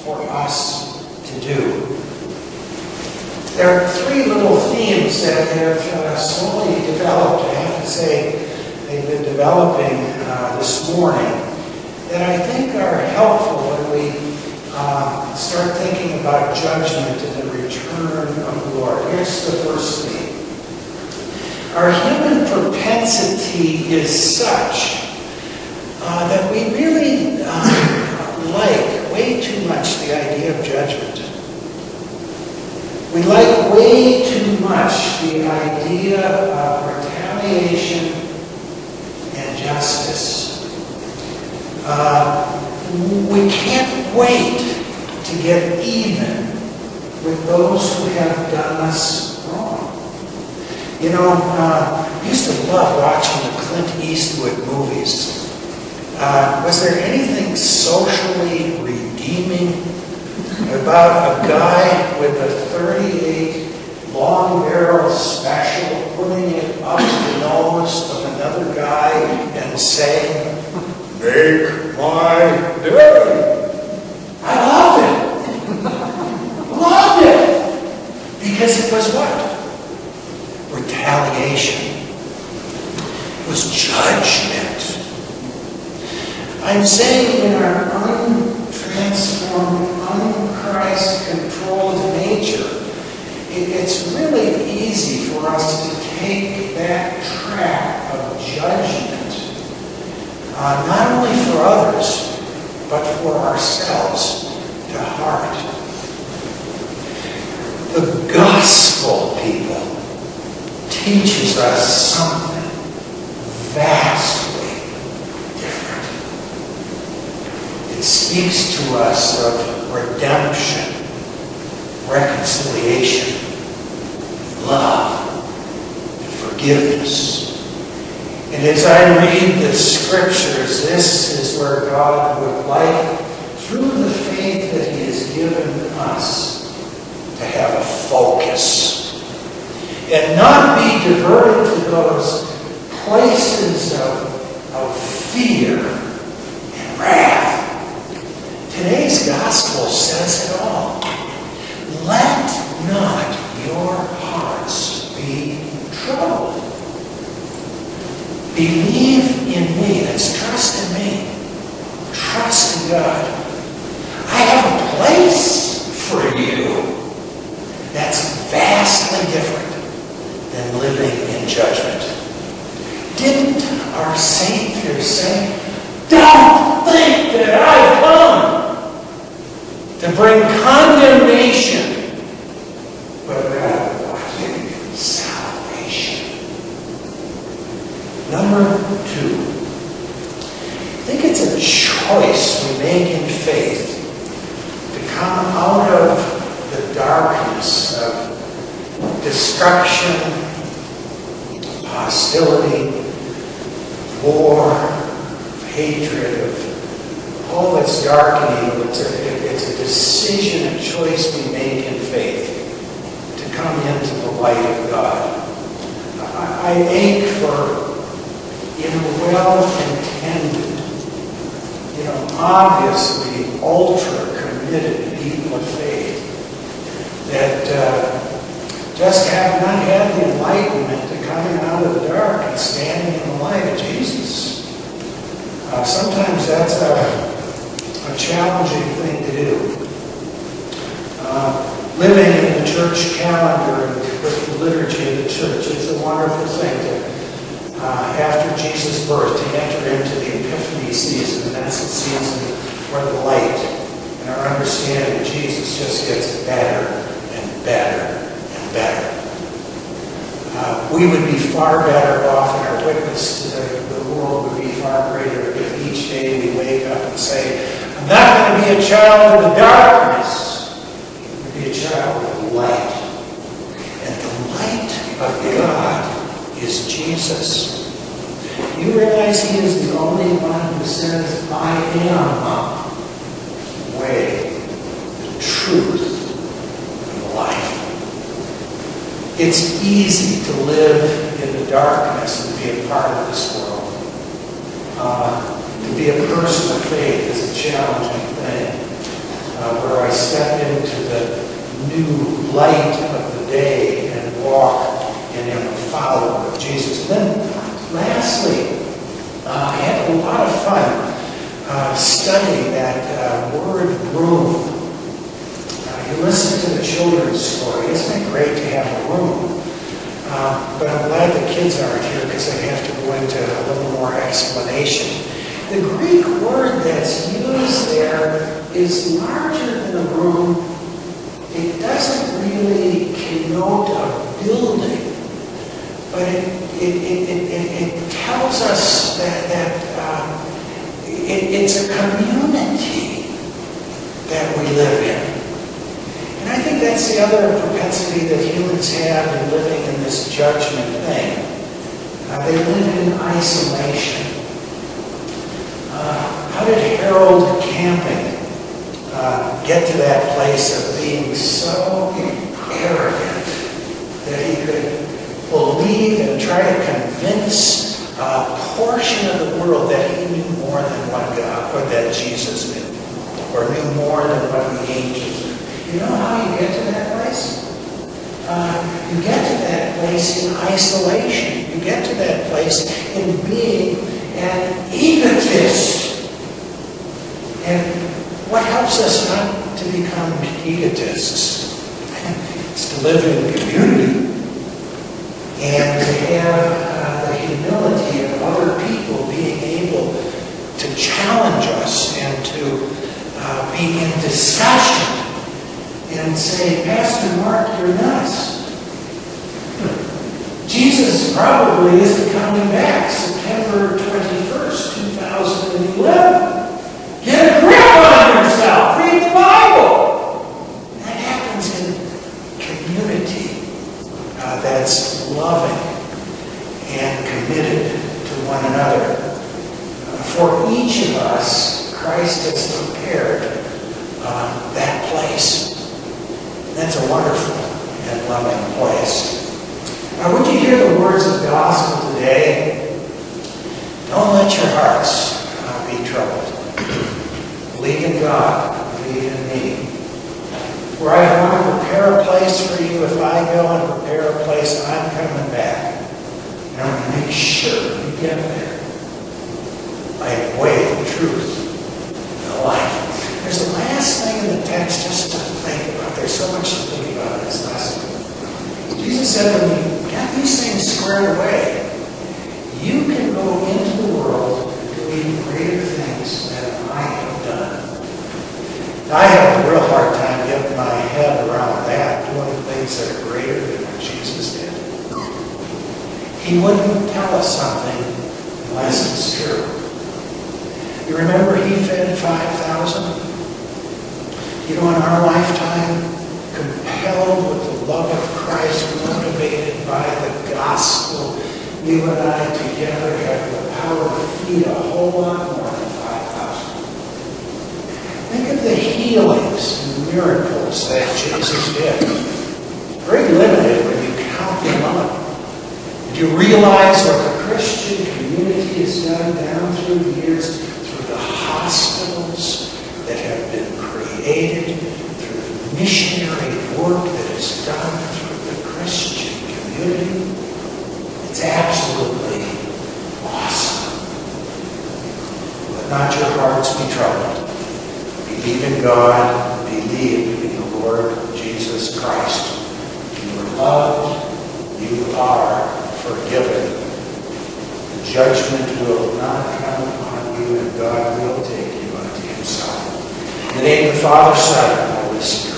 for us to do. There are three little themes that have slowly developed. I have to say, they've been developing this morning that I think are helpful when we start thinking about judgment and the return of the Lord. Here's the first theme. Our human propensity is such that we really like way too much the idea of judgment. We like way too much the idea of retaliation and justice. We can't wait to get even with those who have done us wrong. You know, I used to love watching the Clint Eastwood movies. Was there anything socially redeeming about a guy with a .38 long barrel special putting it up the nose of another guy and saying, "Make my day"? I loved it. Loved it. Because it was what? Retaliation. It was judgment. I'm saying in our untransformed, un-Christ-controlled nature, it's really easy for us to take that track of judgment, not only for others, but for ourselves, to heart. The gospel, people, teaches us something vastly different. It speaks to us of redemption, reconciliation, love, and forgiveness. And as I read the scriptures, this is where God would like, through the faith that He has given us, to have a focus and not be diverted to those places of fear and wrath. Today's gospel says it all. Let not your hearts be troubled. Believe in me. That's trust in me. Trust in God. I have a place for you that's vastly different than living in judgment. Didn't our Savior say, "Don't think that I've come to bring condemnation, but rather salvation"? Number two, I think it's a choice we make in faith to come out of the darkness of destruction, hostility, war, hatred, of all that's dark and evil. It's a decision, a choice we make in faith to come into the light of God. I ache for, well-intended, obviously ultra-committed people of faith that just have not had the enlightenment to coming out of the dark and standing in the light of Jesus. Sometimes that's a challenging thing to do. Living in the church calendar and with the liturgy of the church, it's a wonderful thing to, after Jesus' birth, to enter into the Epiphany season. And that's the season where the light and our understanding of Jesus just gets better and better and better. We would be far better off, and our witness to the world would be far greater if each day we wake up and say, "I'm not going to be a child of the darkness. I'm going to be a child of the light." And the light of God is Jesus. You realize He is the only one who says, "I am the way, the truth, and the life." It's easy to live in the darkness and be a part of this world. To be a person of faith is a challenging thing. We're new light of the day and walk in Him, a follower of Jesus. And then lastly, I had a lot of fun studying that word room. You listen to the children's story. Isn't it great to have a room? But I'm glad the kids aren't here because I have to go into a little more explanation. The Greek word that's used there is larger than a room. It doesn't really connote a building, but it tells us that it's a community that we live in. And I think that's the other propensity that humans have in living in this judgment thing. They live in isolation. How did Harold Camping get to that place of being so arrogant that he could believe and try to convince a portion of the world that he knew more than what God, or that Jesus knew, or knew more than what the angels knew? You know how you get to that place? You get to that place in isolation. You get to that place in being an egotist. And what helps us not to become egotists is to live in community and to have the humility of other people being able to challenge us and to be in discussion and say, Pastor Mark, you're nuts. Jesus probably isn't coming back September 21st, 2011. Get a grip on yourself. Read the Bible. That happens in community that's loving and committed to one another. For each of us, Christ has prepared that place. That's a wonderful and loving place. Now, would you hear the words of the gospel today? Don't let your hearts be troubled. Believe in God. Believe in me. Where I want to prepare a place for you, if I go and prepare a place, I'm coming back. And I'm going to make sure you get there. I am the way, the truth, and the life. There's the last thing in the text just to think about. There's so much to think about in this lesson. Jesus said, when you get these things squared away, you can go into the world and do even greater things than I have done. Now, I have a real hard time getting my head around that, doing things that are greater than what Jesus did. He wouldn't tell us something unless it's true. You remember he fed 5,000? You know, in our lifetime, compelled with the love of Christ, motivated by the gospel, you and I together have the power to feed a whole lot more than 5,000. Think of the healings and miracles that Jesus did. Very limited when you count them up. Do you realize what the Christian community has done down through the years, through the hospitals that have been created, through the missionary work that is done through the Christian community? It's absolutely awesome. Let not your hearts be troubled. Believe in God. Believe in the Lord Jesus Christ. You are loved. You are forgiven. The judgment will not come upon you, and God will take you unto himself. In the name of the Father, Son, and Holy Spirit.